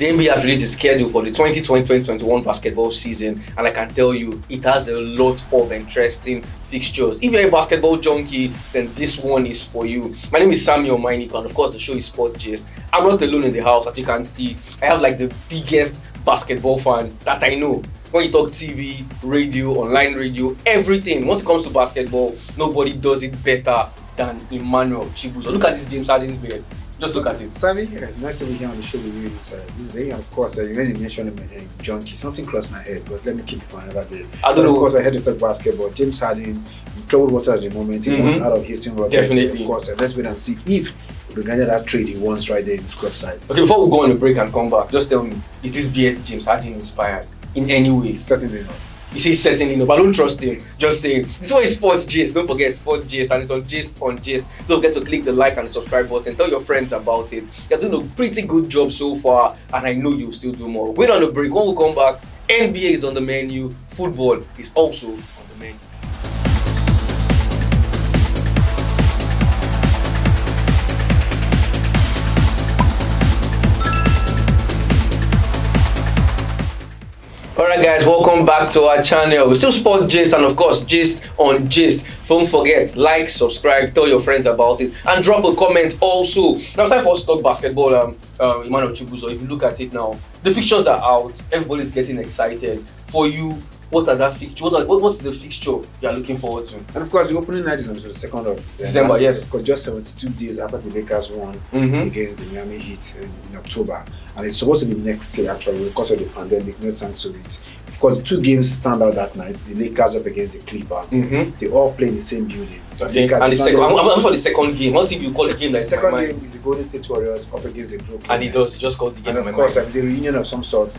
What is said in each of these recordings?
The NBA has released a schedule for the 2020-2021 basketball season, and I can tell you, it has a lot of interesting fixtures. If you're a basketball junkie, then this one is for you. My name is Samuel Mainiko, and of course, the show is Sport Gist. I'm not alone in the house, as you can see. I have like the biggest basketball fan that I know. When you talk TV, radio, online radio, everything, once it comes to basketball, nobody does it better than Emmanuel Chibuzo. Look at this James Harden beard. Just look at it. Sammy, nice to be here on the show with you this day. And of course, when you mentioned junkie, something crossed my head, but let me keep it for another day. I don't know. Of course, I had to talk basketball. James Harden, troubled water at the moment. He wants out of Houston Rockets. Definitely. Of course, let's wait and see if we granted that trade he wants right there in his club side. Okay, before we go on a break and come back, just tell me, is this BS James Harden inspired in any way? Certainly not. He says certainly no, but I don't trust him. Just saying. This one is Sports Gist. Don't forget Sports Gist, and it's on Gist. Don't forget to click the like and the subscribe button. Tell your friends about it. You're doing a pretty good job so far, and I know you'll still do more. Wait on the break. When we come back, NBA is on the menu. Football is also on the menu. Alright guys, welcome back to our channel. We're still Sport Gist, and of course Gist on Gist. Don't forget, like, subscribe, tell your friends about it, and drop a comment also. Now it's time for us to talk basketball. Emmanuel Chibuzo, if you look at it now, the fixtures are out, everybody's getting excited. For you, what are that fixture? What's the fixture you are looking forward to? And of course, the opening night is on the 2nd of December, yes. Because just 72 days after the Lakers won against the Miami Heat in October. And it's supposed to be next year actually because of the pandemic, no thanks to it. Of course, the two games stand out that night. The Lakers up against the Clippers. They all play in the same building. Okay. And the second, I'm for the second game. What if you call the game like the second game is the Golden State Warriors up against the Brooklyn. And he does, just called the game. And of course, it's a reunion of some sort.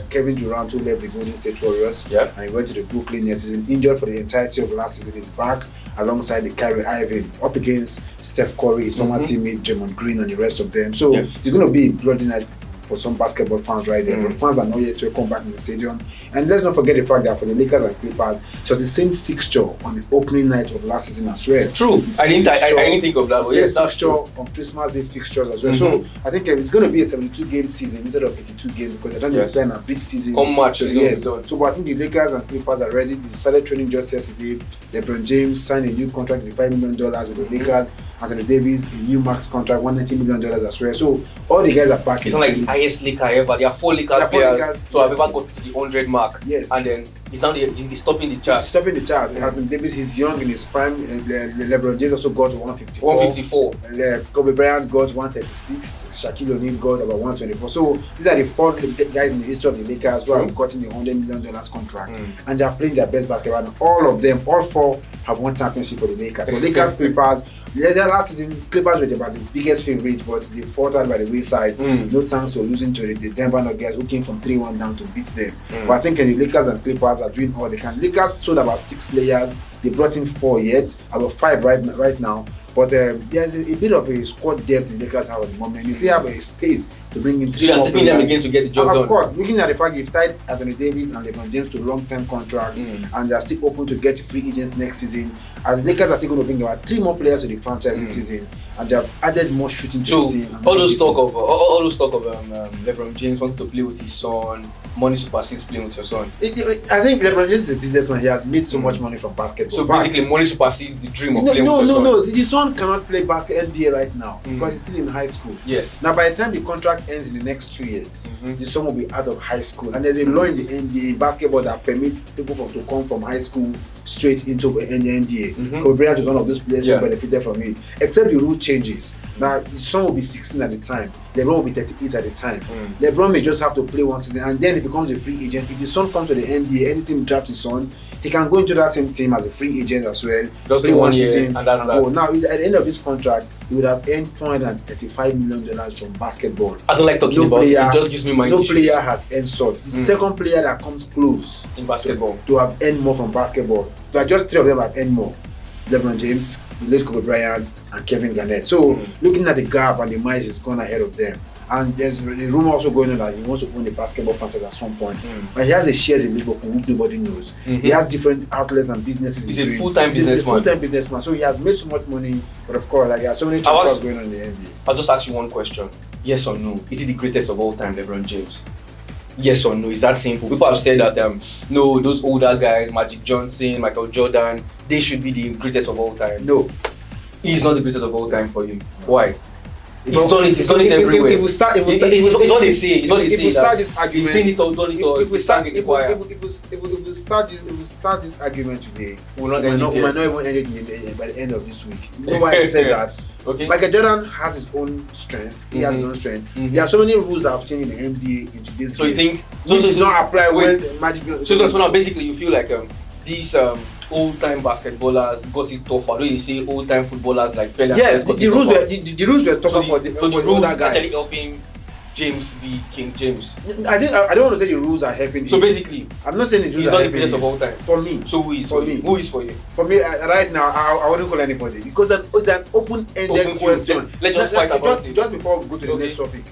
Kevin Durant, who left the Golden State Warriors, and he went to the Brooklyn Nets. He's been injured for the entirety of last season. He's back alongside the Kyrie Irving up against Steph Curry, his former teammate Draymond Green, and the rest of them. So it's going to be a bloody night for some basketball fans right there. But fans are not yet to come back in the stadium. And let's not forget the fact that for the Lakers and Clippers, it was the same fixture on the opening night of last season as well. True. I didn't think of that. The same fixture on Christmas Day fixtures as well. So I think it's going to be a 72-game season instead of 82 games because they're trying to plan a big season. Come March. So but I think the Lakers and Clippers are ready. They started training just yesterday. LeBron James signed a new contract with $5 million with the Lakers. Anthony Davis, a new max contract, $190 million as well. So all the guys are back. It's not like the highest Laker ever. There are 4 Lakers players to have ever got to the 100 mark. Yes. And then he's stopping the chart. He's stopping the chart. Anthony Davis, he's young in his prime. LeBron James also got 154. Kobe Bryant got 136. Shaquille O'Neal got about 124. So these are the 4 guys in the history of the Lakers who have gotten the $100 million contract. And they are playing their best basketball. And all of them, all 4, have won championship for the Lakers. But Lakers, Clippers, last season, Clippers were about the biggest favorite, but they faltered by the wayside. No thanks to losing to the Denver Nuggets, who came from 3-1 down to beat them. But I think the Lakers and Clippers are doing all they can. Lakers sold about 6 players. They brought in 4 yet, about 5 right now. But there's a bit of a squad depth the Lakers have at the moment. They still have a space to bring in 3 more players. Them again to get the job done. Of course, looking at the fact you've tied Anthony Davis and LeBron James to long-term contracts, and they are still open to get free agents next season. And the Lakers are still going to bring about 3 more players to the franchise this season, and they have added more shooting to the team. All those talk of LeBron James wants to play with his son. Money supersedes playing with your son. I think LeBron James is a businessman. He has made so much money from basketball. So basically, money supersedes the dream of playing with your son. No. His son cannot play NBA right now because he's still in high school. Yes. Now, by the time the contract ends in the next 2 years, the son will be out of high school. And there's a law in the NBA basketball that permits people to come from high school straight into the NBA. Kobe Bryant was one of those players who benefited from it. Except the rule changes. Now, the son will be 16 at the time. LeBron will be 38 at the time. LeBron may just have to play 1 season and then he becomes a free agent. If the son comes to the NBA, any team drafts his son, he can go into that same team as a free agent as well. Just play 1 season and go. Now, at the end of this contract, he would have earned $435 million from basketball. I don't like talking about it. It just gives me mind issues. Player has earned so. The second player that comes close in basketball to have earned more from basketball. There are just 3 of them that have earned more. LeBron James, the late Kobe Bryant, and Kevin Garnett. So looking at the gap and the miles is gone ahead of them. And there's a rumor also going on that he wants to own a basketball franchise at some point. But he has a shares in Liverpool which nobody knows. He has different outlets and businesses. He's a full-time businessman. He's a full-time businessman. So he has made so much money. But of course, like there are so many transfers going on in the NBA. I'll just ask you one question. Yes or no? Is he the greatest of all time, LeBron James? Yes or no? It's that simple. People have said that no, those older guys, Magic Johnson, Michael Jordan, they should be the greatest of all time. No. He's not the greatest of all time for you. Why? He's done it everywhere. It's what they say. It's what they say. If we start this argument, he's seen it all, done it all. If we start this argument today, we might not even end it by the end of this week. You know why I said that? Okay. Michael Jordan has his own strength. He has his own strength. There are so many rules that have changed in the NBA in today's game. So you think? So it's not apply when Magic. So now basically you feel like these old-time basketballers got it tougher. Don't you say old-time footballers like Pele? Yes, the rules were tougher for the older guys. Actually helping James be King James. I don't want to say the rules are helping. So basically, I'm not saying the rules he's are not the helping greatest of all time. For me. So who is for me? Who is for you? For me, right now, I wouldn't call anybody because it's an open-ended question. Let's just fight about it. Just before we go to the next topic,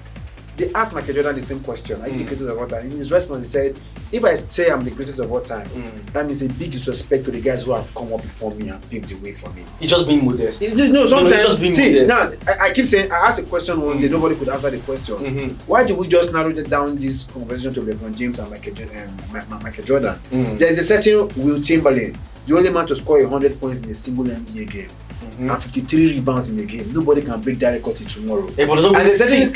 they asked Michael Jordan the same question. Are you the greatest of all time? In his response, he said, if I say I'm the greatest of all time, that means a big disrespect to the guys who have come up before me and paved the way for me. He's just being modest. Sometimes. He's just being modest. Now, I keep saying, I asked a question one day, nobody could answer the question. Why do we just narrow down this conversation to LeBron James and Michael Jordan? There's a certain Will Chamberlain, the only man to score 100 points in a single NBA game. And 53 rebounds in a game. Nobody can break that record till tomorrow. Yeah, but and there's certain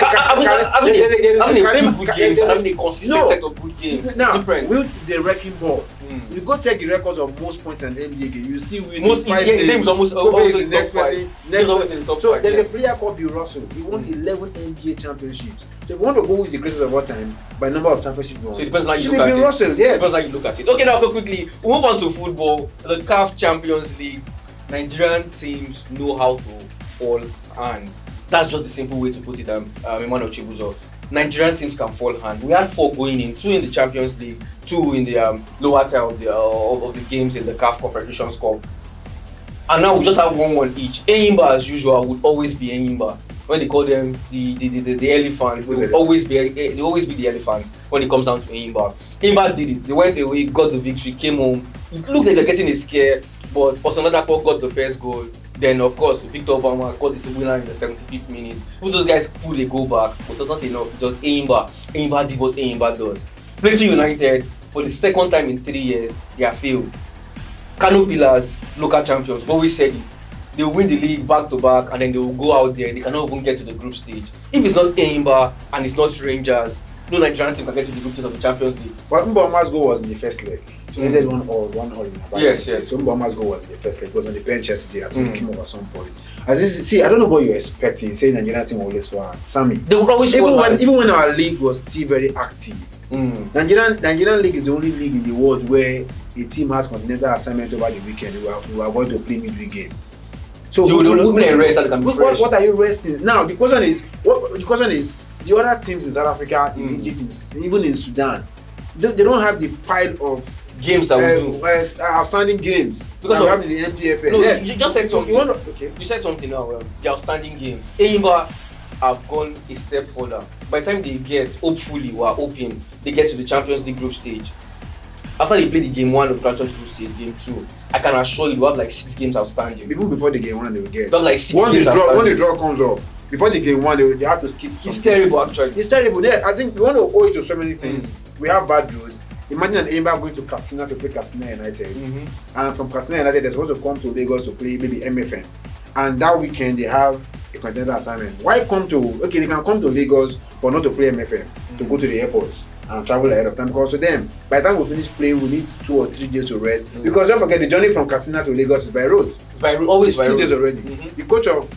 having a consistent set of good games. Now, different. Wilt is a wrecking ball. You go check the records of most points in an NBA game. You see Wilt most his name is almost always in the top five. So there's a player called Bill Russell. He won 11 NBA championships. So if you want to go who is the greatest of all time by number of championships won, so it depends on how you look at it. Russell, yes. Depends on how you look at it. Okay, now quickly we move on to football. The CAF Champions League. Nigerian teams know how to fall hands. That's just the simple way to put it. Emmanuel Chibuzo. Nigerian teams can fall hand. We had 4 going in, 2 in the Champions League, 2 in the lower tier of the games in the CAF Confederations Cup. And now we just have 1-1 each. Enyimba, as usual, would always be Enyimba. When they call them the elephants, they will always be the elephants when it comes down to Enyimba. Enyimba did it. They went away, got the victory, came home. It looked like they're getting a scare. But Osanadapo got the first goal. Then, of course, Victor Obama got this winner in the 75th minute. Both those guys pulled a goal back, but it was not enough. Just Enyimba did what Enyimba does. Plateau United, for the second time in 3 years, they have failed. Kano Pillars, local champions, but we said it. They will win the league back to back, and then they will go out there. They cannot even get to the group stage. If it's not Enyimba and it's not Rangers, no Nigerian team can get to the group stage of the Champions League. But Mbama's goal was in the first leg. So he did one all in the back. Yes. So Mbama's goal was in the first leg. It was on the bench yesterday. I think he came up at some point. I don't know what you're expecting. Saying Nigerian team will always fall. Sammy, they would always even when our league was still very active. Nigerian league is the only league in the world where a team has continental assignment over the weekend. We are going to play midweek game. So what are you resting now? The question is the other teams in South Africa, in Egypt, even in Sudan, they don't have the pile of games that we do. Outstanding games because we have in the NPFL. No, you just said something. You said something now. The outstanding game. Enyimba have gone a step further. By the time they get, hopefully, we are hoping they get to the Champions League group stage. After they play the game 1 of the Champions League group stage, game 2, I can assure you, we have like 6 games outstanding. Even before the game 1, they will get. Like 6 once games the draw comes up. Before the game 1, they have to skip. It's terrible, actually. It's terrible. Yeah, I think we want to owe it to so many things. We have bad draws. Imagine an Enyimba going to Katsina to play Katsina United, and from Katsina United they're supposed to come to Lagos to play maybe MFM, and that weekend they have a contender assignment. Why come to? Okay, they can come to Lagos, but not to play MFM, to go to the airports and travel ahead of time. Because to them, by the time we finish playing, we need 2 or 3 days to rest. Because don't forget, the journey from Katsina to Lagos is by road. Always it's by 2 days road. already. The coach of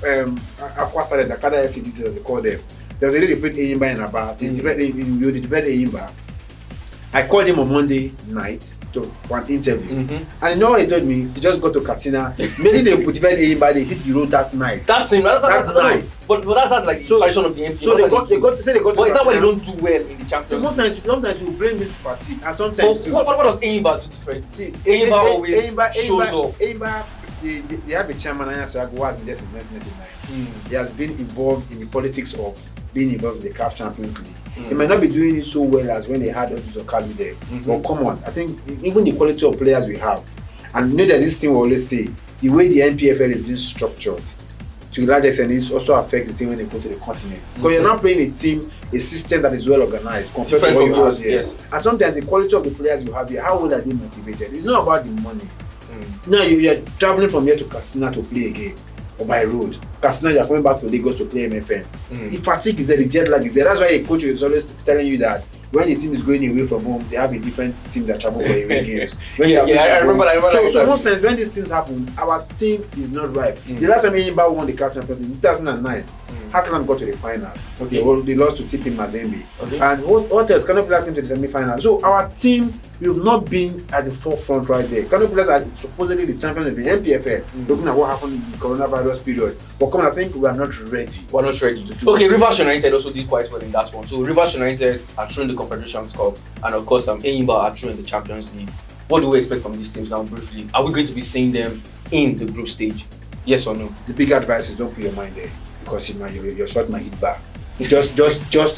Aqua Stars, the Kada FCTC as they call them, there's a lady they played Enyimba in Aba. They developed Enyimba. I called him on Monday night for an interview, and you know what he told me? He just got to Katsina. Maybe they motivated Enyimba. They hit the road that night. That night. But that's like the tradition of the NBA. So they got. But is that why they don't do well in the Champions League? Sometimes you blame this fatigue, and sometimes. What does Enyimba do different? See, Enyimba always shows up. Enyimba they have a chairman, Anya Sago, who has been there since 1999. He has been involved in the politics of being involved in the CAF Champions League. He might not be doing it so well as when they had Odris Okalu there. But come on, I think even the quality of players we have, and you know there's this thing we always say, the way the NPFL is being structured, to a large extent, it also affects the team when they go to the continent. Because you're not playing a system that is well organized compared to what you have here. Yes. And sometimes the quality of the players you have here, how well are they motivated? It's not about the money. Now you're traveling from here to Katsina to play a game, or by road. Katsina, you're coming back to Lagos to play MFN. The fatigue is there, the jet lag is there. That's why a coach is always telling you that when the team is going away from home, they have a different team that travel for away games. I remember. So most times when these things happen, our team is not right. The last time Enyimba won the CAF Champions in 2009, Tottenham got to the final. Okay, well, they lost to TP Mazembe. Okay. And what else? Kano Pillars came to the semi-final. So our team, we've not been at the forefront right there. Kano Pillars are supposedly the champions of the NPFL, looking at what happened in the coronavirus period. But come on, I think we are not ready. We're not ready to do. Okay, Rivers United also did quite well in that one. So Rivers United are through in the Confederations Cup, and of course, Enyimba are through in the Champions League. What do we expect from these teams now, briefly? Are we going to be seeing them in the group stage? Yes or no? The big advice is don't put your mind there, because your shot might hit back. Just short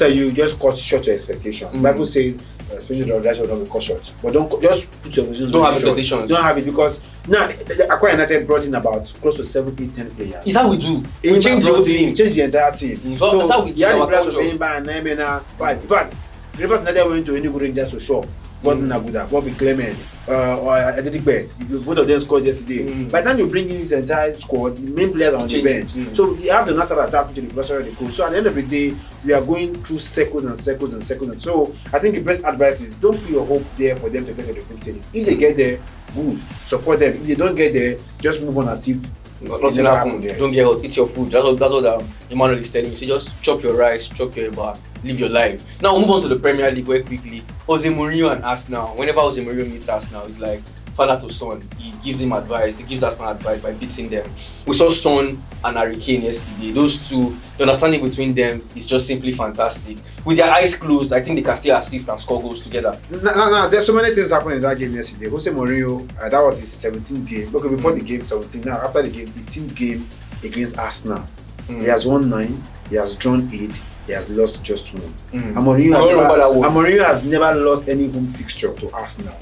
your expectation. The Bible says, especially the organization, don't be cut short. But don't just put your expectations. Don't have expectations. Don't have it, because now Aqua United brought in about close to 7, 8, 10 players. Is that we do? We change the whole team. Change the entire team. So that's how we do. You have the players of Enyimba and Nemena. But in fact, Rivers United went to Enugu Rangers to show. Gordon Aguda, Bobby Clement, or Adetikbe. Both of them scored yesterday. By the time you bring in this entire squad, the main players are on the bench. So you have the natural attack to the first of the coach. So at the end of the day, we are going through circles and circles and circles. And so I think the best advice is don't put your hope there for them to get to the group stages. If they get there, good. Support them. If they don't get there, just move on as if nothing happened. Don't get hurt. Eat your food. That's what Emmanuel is telling you. So just chop your rice, chop your eba, live your life. Now we'll move on to the Premier League very quickly. Jose Mourinho and Arsenal. Whenever Jose Mourinho meets Arsenal, it's like father to son. He gives him advice. He gives Arsenal advice by beating them. We saw Son and Harry Kane yesterday. Those two, the understanding between them is just simply fantastic. With their eyes closed, I think they can still assist and score goals together. No, there's so many things happened in that game yesterday. Jose Mourinho, that was his 17th game. Okay, before the game, 17. Now, after the game, 18th game against Arsenal. He has won 9, he has drawn 8, he has lost just 1. And Mourinho has never lost any home fixture to Arsenal.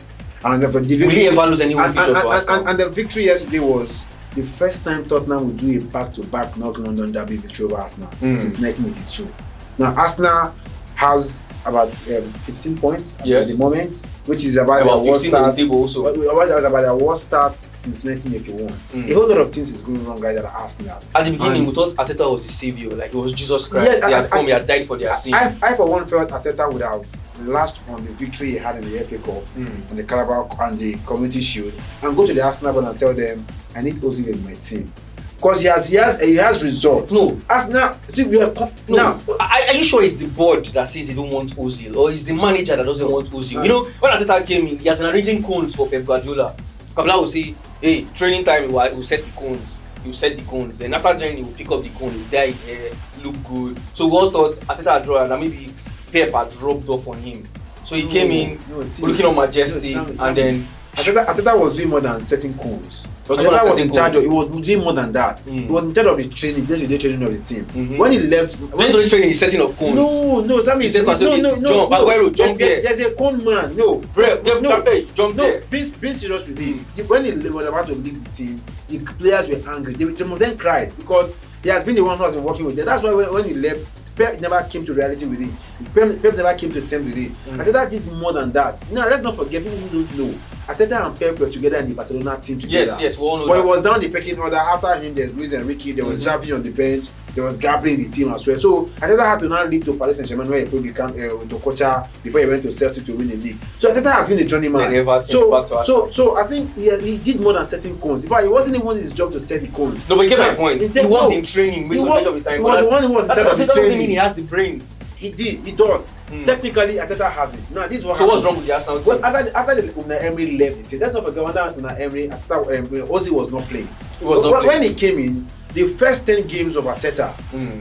And the victory, will he ever lose any home fixture to Arsenal? And the victory yesterday was the first time Tottenham would do a back-to-back North London derby victory over Arsenal since 1982. Now Arsenal has about 15 points at the moment, which is about their worst start. About their worst start since 1981. A whole lot of things is going wrong right at Arsenal. At the beginning, we thought Arteta was the savior, like he was Jesus Christ. Yes, he had come, he had died for their sins. I for one felt Arteta would have lashed on the victory he had in the FA Cup, and the Carabao and the Community Shield, and go to the Arsenal and tell them, I need Ozil in my team. Because he has results. No, Arsenal. See, we are now. Are you sure it's the board that says they don't want Ozil, or is the manager that doesn't want Ozil? You know, when Arteta came in, he has been arranging cones for Pep Guardiola. Kabla will say, "Hey, training time, we'll set the cones. You set the cones. Then after training, he will pick up the cone. He dye his hair, look good." So we all thought Arteta had drawn, and maybe Pep had rubbed off on him. So he came in looking all majestic, and then Arteta was doing more than setting cones. Arteta was in charge of. He was doing more than that. He was in charge of the training, day-to-day training of the team. When he left, day-to-day training is setting of cones. No, Sammy. Jump, Aguero, jump there. There's a cone man. No, jump there. Being serious with it. When he was about to leave the team, the players were angry. Some of them cried because he has been the one who has been working with them. That's why when he left, Pep never came to reality with it. Pep never came to terms with it. Arteta did more than that. Now let's not forget, people who don't know, Arteta and Pep were together in the Barcelona team together. Yes, we all know but that. It was down the pecking order. After him, there's Luis Enrique, there was Xavi on the bench, there was Gabriel in the team as well. So Arteta had to now leave to Paris Saint-Germain where he played with Kocha before he went to Celtic to win the league. So Arteta has been a journeyman. So I think he did more than setting cones. In fact, it wasn't even his job to set the cones. No, but you get my point. He worked in training most of the time. He was the one who was in charge of the training. He has the brains. He does. Technically, Arteta has it. Now, this is what so what's wrong with the Arsenal team? Well, after Unai Emery left the team, let's not forget when Unai Emery, after Ozil was not playing. When he came in, the first 10 games of Arteta,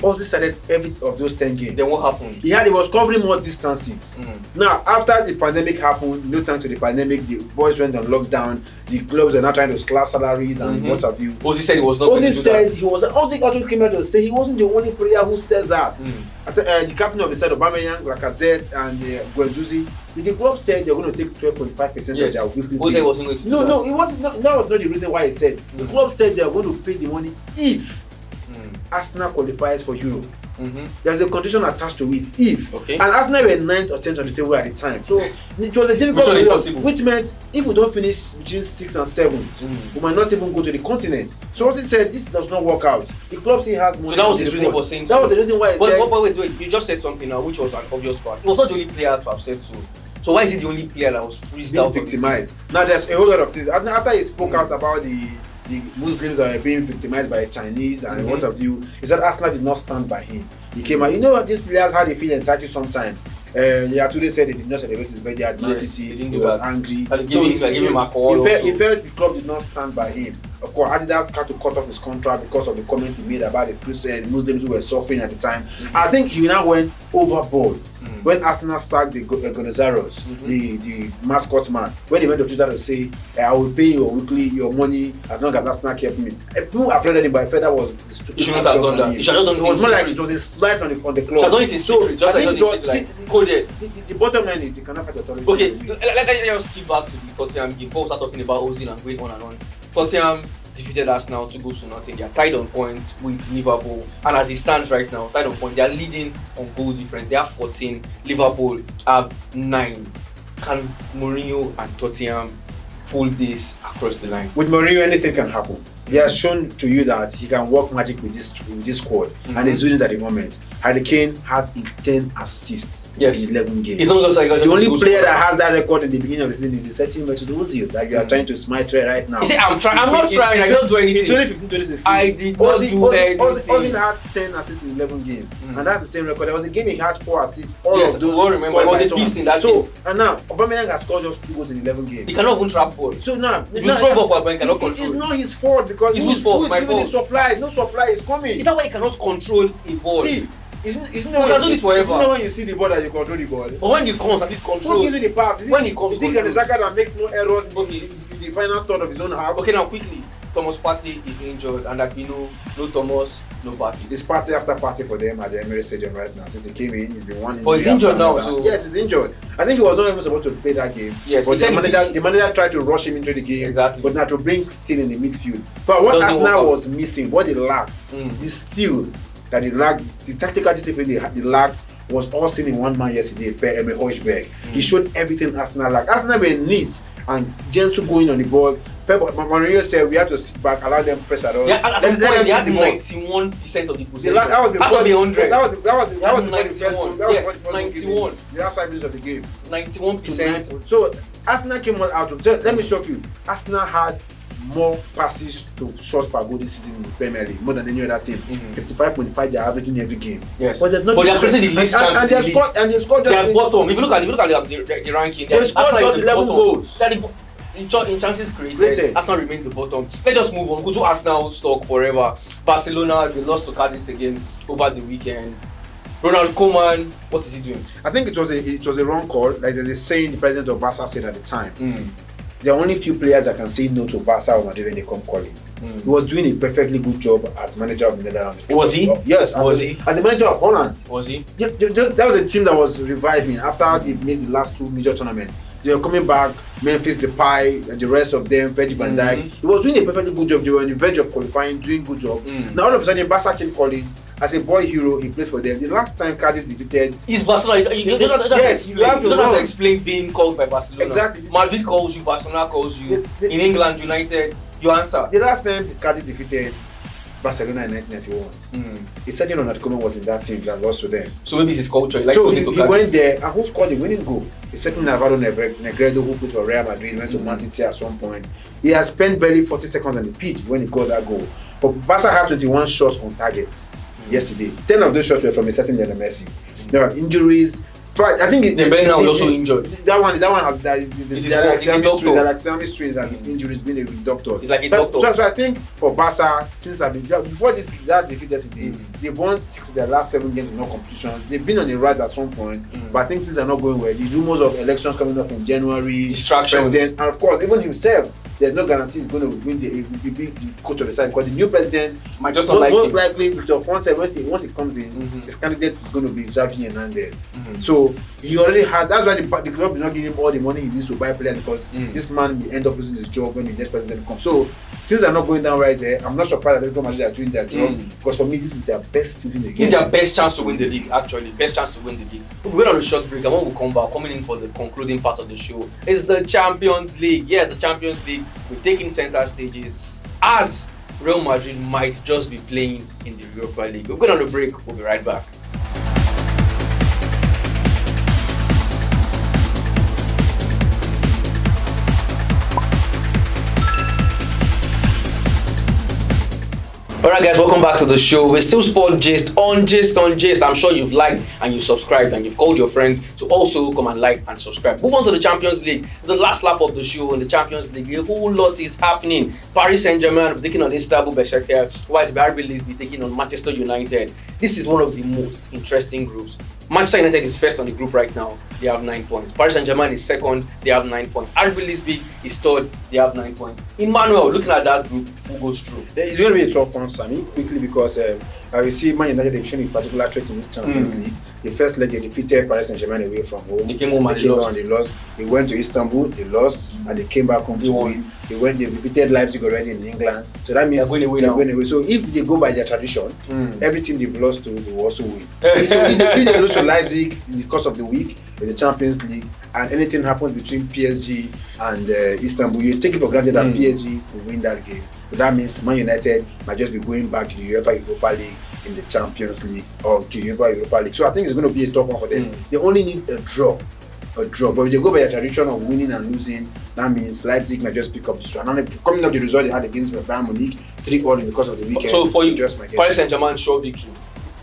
Ozil started every of those 10 games. Then what happened? He was covering more distances. Now, after the pandemic happened, no time to the pandemic, the boys went on lockdown, the clubs are now trying to slash salaries and what have you. Ozil said he was not going to do said that. he was. Ozil also came out to say he wasn't the only player who said that. The captain of the side, Aubameyang, Lacazette, and Guendouzi, the club said they're going to take 12.5% of their weekly pay. Ozil wasn't going to do that. No, it wasn't. That was not the reason why he said. The club said they are going to pay the money if Arsenal qualifies for Europe. There's a condition attached to it. If and Arsenal were 9th or 10th on the table at the time, so it was a difficult period, which meant if we don't finish between 6th and 7th, we might not even go to the continent. So Ozil said this does not work out. The club still has money. So that was his reason for saying that was the reason why he said. Wait, you just said something now which was an obvious part. He was not the only player to have said so. So why is he the only player that was freezed out? Victimized. Now there's a whole lot of things. After he spoke out about the Muslims that were being victimized by Chinese and what have you, he said Arsenal did not stand by him. He came out, these players how they feel entitled sometimes. Today said they did not celebrate his birthday at Man City. He was angry. So he felt the club did not stand by him. Of course, Adidas had to cut off his contract because of the comment he made about the Muslims who were suffering at the time. I think he now went overboard. When Arsenal sacked the Gonzaros, the mascot man, when he went to Twitter to say, I will pay your money as long as Arsenal kept me. People applauded him, but I felt that was stupid. He shouldn't have done that. He should have done it. It was more like it was a slight on the club. He should have done it in secret. Just like the bottom line is they cannot fight authority. Okay, let's skip back to the Tottenham game before we start talking about Ozil and going on and on. Tottenham defeated Arsenal 2-0. They are tied on points with Liverpool, and as it stands right now, tied on points. They are leading on goal difference. They have 14. Liverpool have 9. Can Mourinho and Tottenham pull this across the line? With Mourinho, anything can happen. He has shown to you that he can work magic with this squad, and he's doing it at the moment. Harry Kane has 10 assists in 11 games. The only player that has that record in the beginning of the season is the certain Mesut Ozil that you are trying to smite right now. You say I'm trying. I'm not trying. I don't do anything. In 2015-2016, I did not do anything. Ozil had 10 assists in 11 games, and that's the same record. There was a game he had 4 assists. All of those. Remember, it was a beast in that game. And now Aubameyang has scored just 2 goals in 11 games. He cannot even trap ball. So now, if you throw ball for Aubameyang, cannot control. It's not his fault because it's whose fault? My fault. Supply, no supply is coming. Is that why he cannot control a ball? See, isn't we can do this forever. Isn't it when you see the ball that you control the ball? But when he comes, at least control. Who gives you the pass? When he comes, is it Ganaxaka that makes no errors in the final third of his own half? Okay, now quickly, Thomas Partey is injured, and I've been no Thomas, no Partey. It's party after party for them at the Emirates Stadium right now. Since he came in, he's been one injury. But he's injured now, so yes, he's injured. I think he was not even supposed to play that game. Yes, but the manager tried to rush him into the game. Exactly. But now to bring Steele in the midfield. But what Arsenal was missing, what they lacked, the Steele that they lacked, the tactical discipline they lacked was all seen in one man yesterday, Per-Emil Højbjerg. He showed everything Arsenal lacked. Arsenal were neat and gentle going on the ball. Mourinho said we had to sit back, allow them press at all. Yeah, at some point they had 91% of the possession. That was before the 100. That was 91. Yes, 91. The last 5 minutes of the game. 91%. So Arsenal came all out. So let me shock you. Arsenal had more passes to shots per goal this season in the Premier League, more than any other team. 55.5 they're averaging every game. Yes. But they're actually the least chances. And they scored just. They are bottom. If you look at the ranking, they scored just 11 goals. In chances created, Arsenal remains the bottom. Let's just move on. Go to Arsenal stock forever. Barcelona, they lost to Cadiz again over the weekend. Ronald Koeman, what is he doing? I think it was a wrong call. Like there's a saying the president of Barca said at the time. There are only few players that can say no to Barca or Madrid when they come calling. He was doing a perfectly good job as manager of the Netherlands. Was he? Yes. As the manager of Holland. Was he? That was a team that was reviving after they missed the last 2 major tournaments. They were coming back, Memphis Depay, and the rest of them, Virgil van Dijk. He was doing a perfectly good job. They were on the verge of qualifying, doing good job. Now all of a sudden, Barca came calling. As a boy hero, he played for them. The last time Cadiz defeated... It's Barcelona. You don't have to explain being called by Barcelona. Exactly. Madrid calls you, Barcelona calls you. In England, United, you answer. The last time Cadiz defeated Barcelona in 1991, it's certain Ronaldo Koeman was in that team that lost to them. So maybe it's his culture. So he went there, and who scored the winning goal? It's certain Navarro Negredo, who played for Real Madrid, went to Man City at some point. He has spent barely 40 seconds on the pitch when he got that goal. But Barca had 21 shots on target yesterday. 10 of those shots were from a certain Lionel Messi. There were injuries. I think Dembele now is also injured. That one has Alexander strains and injuries being a doctor. It's like a doctor. So I think for Barca, things have been before that defeat yesterday, they've won 6 of their last 7 games with no competitions. They've been on the ride at some point, but I think things are not going well. The rumors of elections coming up in January, distractions, president, and of course even himself. There's no guarantee he's going to win the coach of the side because the new president might just not like most him. likely Victor Fonte once he comes in, his candidate is going to be Xavi Hernandez. So he already has. That's why the club is not giving him all the money he needs to buy players because this man will end up losing his job when the next president comes. So things are not going down right there. I'm not surprised that Atletico Madrid are doing their job because for me this is their best season again. It's their best chance to win the league. Actually, best chance to win the league. We're going on a short break, and when we come back, coming in for the concluding part of the show is the Champions League. Yes, the Champions League. We're taking center stages as Real Madrid might just be playing in the Europa League. We're going on a break. We'll be right back. Alright guys, welcome back to the show. We're still Sport Gist on Gist. I'm sure you've liked and you've subscribed and you've called your friends to also come and like and subscribe. Move on to the Champions League. It's the last lap of the show in the Champions League. A whole lot is happening. Paris Saint-Germain will be taking on Istanbul Besiktas, while RB Leipzig will be taking on Manchester United. This is one of the most interesting groups. Manchester United is first on the group right now. They have 9 points. Paris Saint-Germain is second. They have 9 points. RB Leipzig is third. They have 9 points. Emmanuel, looking at that group, who goes through? It's going to be a tough one, Sammy, quickly because I will see Man United have shown a particular trait in this Champions League. The first leg they defeated Paris Saint-Germain away from home. They came home and they lost. They went to Istanbul, they lost, and they came back home to win. They defeated Leipzig already in England. So that means they're going away. So if they go by their tradition, everything they've lost to, they will also win. So if they lose to Leipzig in the course of the week in the Champions League, and anything happens between PSG and Istanbul, you take it for granted that PSG will win that game. So that means Man United might just be going back to the UEFA Europa League in the Champions League or to UEFA Europa League. So I think it's going to be a tough one for them. They only need a draw. But if they go by a tradition of winning and losing, that means Leipzig might just pick up this one. And coming up the result they had against Bayern Munich, 3-0 in the course of the weekend. So for you, just might get Paris Saint-Germain sure victory.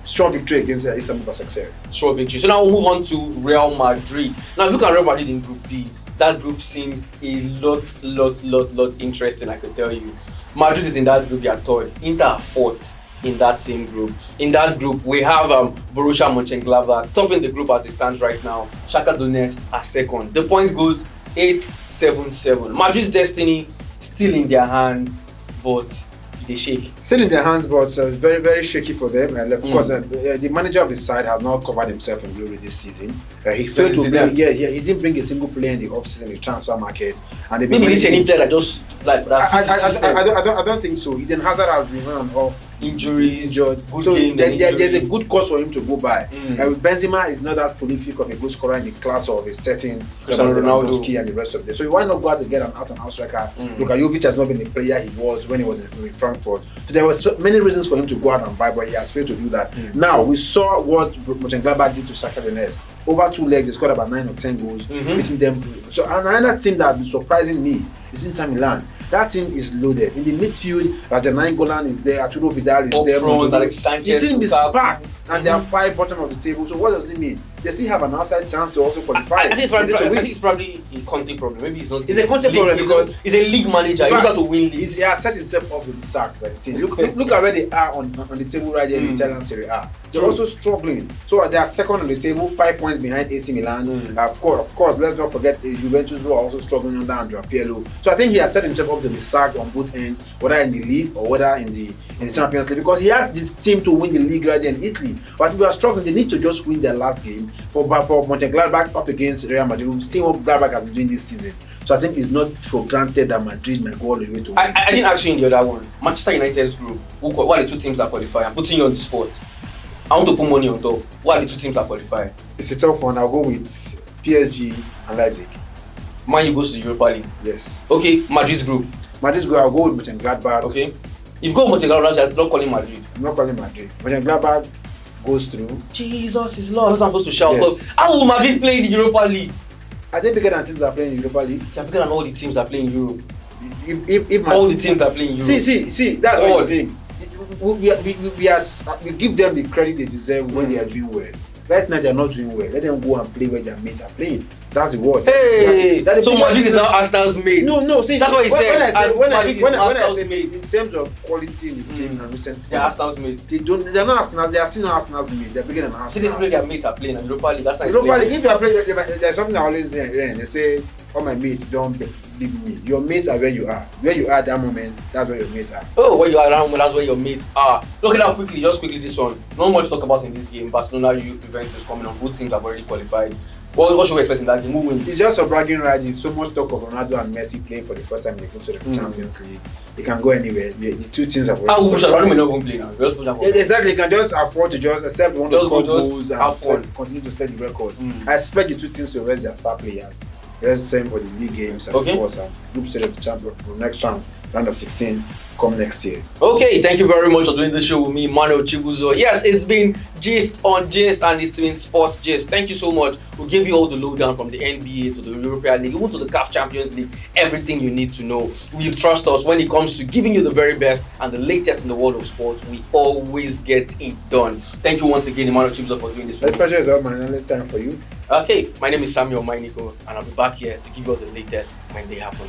Sure victory against Istanbul Basaksehir. Sure victory. So now we'll move on to Real Madrid. Now look at Real Madrid in Group B. That group seems a lot interesting, I can tell you. Madrid is in that group, they are third. Inter are fourth in that same group. In that group, we have Borussia Mönchengladbach topping the group as it stands right now. Shakhtar Donetsk are second. The point goes 8-7-7. Madrid's destiny still in their hands, but they shake. Still in their hands, but very, very shaky for them. And of course, the manager of the side has not covered himself in glory this season. He failed to bring, he didn't bring a single player in the offseason in the transfer market. And maybe this any player that just like that. I don't think so. Eden Hazard has been on and off. Injuries, so there's a good cause for him to go by. Benzema is not that prolific of a good scorer in the class of a certain Ronaldo and the rest of them. So why not go out to get an out-and-out striker? Look, Jovic has not been the player he was when he was in Frankfurt. So there were so many reasons for him to go out and buy, but he has failed to do that. Now we saw what Mönchengladbach did to Shakhtar Donetsk. Over 2 legs, they scored about 9 or 10 goals, beating them. So another team that has been surprising me is Inter Milan. That team is loaded. In the midfield, Raja Nainggolan is there, Arturo Vidal is there. The team is packed, and they are 5 bottom of the table. So what does it mean? They still have an outside chance to also qualify. I think it's probably a Conte problem. Maybe it's not. It's a Conte problem because he's a league manager. He knows how to win leagues. He has set himself up to be sacked by the team. Look at where they are on the table right here in the Italian Serie A. They're also struggling. So they are second on the table, 5 points behind AC Milan. Of course, let's not forget Juventus who are also struggling under Andrea Pirlo. So I think he has set himself up to be sacked on both ends, whether in the league or whether in the Champions League, because he has this team to win the league right there in Italy. But we are struggling. They need to just win their last game for Mönchengladbach up against Real Madrid. We've seen what Gladbach has been doing this season. So I think it's not for granted that Madrid might go all the way to win. I didn't ask you in the other one. Manchester United's group, what are the 2 teams that qualify? I'm putting you on the spot. I want to put money on top. What are the 2 teams that qualify? It's a tough one. I'll go with PSG and Leipzig. Man U goes to the Europa League. Yes. Okay, Madrid's group. I'll go with Mönchengladbach. Okay. If you go with Mönchengladbach, I'm not calling Madrid. I'm not calling Madrid. Mönchengladbach goes through. Jesus is Lord. That's what I'm supposed to shout. Yes. How will Madrid play in the Europa League? Are they bigger than teams that are playing in the Europa League? They're bigger than all the teams that play in Europe. If all the teams that play in Europe. See, that's what you think. We give them the credit they deserve when they are doing well. Right now they're not doing well. Let them go and play where their mates are playing. That's the word. Hey, so Madrid is now Arsenal's mate. No. See, that's what he said. When I say mate, in terms of quality in the team and recent form, they're Arsenal's mates. They're not Arsenal. They are still not Arsenal's mates. They're bigger than Arsenal. See, this play their mates are playing in Europa League. That's not Europa League. If you are playing, there's something I always say. They say, "All my mates don't leave me." Your mates are where you are. Where you are at that moment, that's where your mates are. Oh, where you are at that moment, that's where your mates are. Look at that quickly, just quickly this one. Not much to talk about in this game. Barcelona, Juventus coming on. Both teams have already qualified. What should we expect in that game? Who wins? It's just a bragging right. It's so much talk of Ronaldo and Messi playing for the first time in the group of the Champions League. They can go anywhere. The two teams have already. Ronaldo may not go play now. Exactly. They can just afford to just accept one of the score goals and continue to set the record. I expect the two teams to rest their star players. Rest them for the league games and of course group stage of the champion for the next round of 16 come next year. Okay, thank you very much for doing the show with me, Manuel Chibuzo. Yes, it's been Gist on Gist and it's been Sports Gist. Thank you so much. We'll give you all the lowdown from the NBA to the European League, even to the CAF Champions League, everything you need to know. You trust us when it comes to giving you the very best and the latest in the world of sports. We always get it done. Thank you once again, Emmanuel Chibuzo, for doing this. The pleasure is all mine. Only time for you. Okay, my name is Samuel Mainiko and I'll be back here to give you all the latest when they happen.